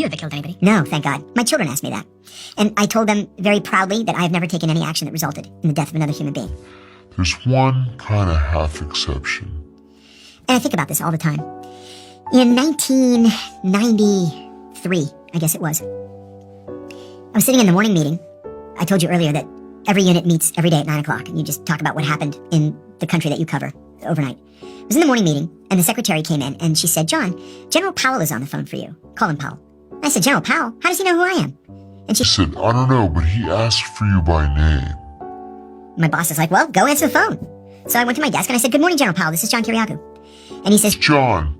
You haven't killed anybody. No, thank God. My children asked me that. And I told them very proudly that I have never taken any action that resulted in the death of another human being. There's one kind of half exception. And I think about this all the time. In 1993, I guess it was, I was sitting in the morning meeting. I told you earlier that every unit meets every day at 9 o'clock, and you just talk about what happened in the country that you cover overnight. I was in the morning meeting, and the secretary came in, and she said, John, General Powell is on the phone for you. Call him Powell. I said, General Powell? How does he know who I am? And she said, I don't know, but he asked for you by name. My boss is like, well, go answer the phone. So I went to my desk, and I said, good morning, General Powell. This is John Kiriakou. And he says, John,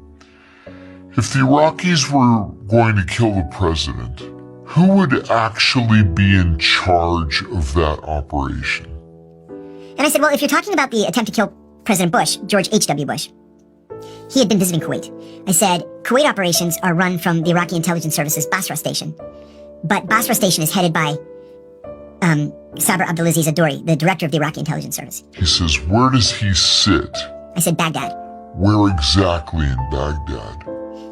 if the Iraqis were going to kill the president, who would actually be in charge of that operation? And I said, well, if you're talking about the attempt to kill President Bush, George H.W. Bush, he had been visiting Kuwait. I said, Kuwait operations are run from the Iraqi intelligence service's Basra station. But Basra station is headed by Sabr Abdulaziz Adori, the director of the Iraqi intelligence service. He says, where does he sit? I said, Baghdad. Where exactly in Baghdad?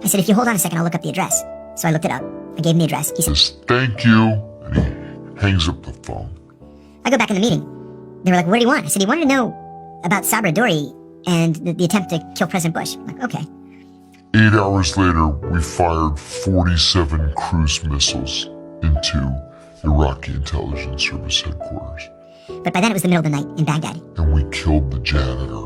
I said, if you hold on a second, I'll look up the address. So I looked it up. I gave him the address. He says, thank you. And he hangs up the phone. I go back in the meeting. They were like, what do you want? I said, he wanted to know about Sabr Adori and the attempt to kill President Bush. I'm like, okay. 8 hours later, we fired 47 cruise missiles into Iraqi intelligence service headquarters. But by then it was the middle of the night in Baghdad. And we killed the janitor.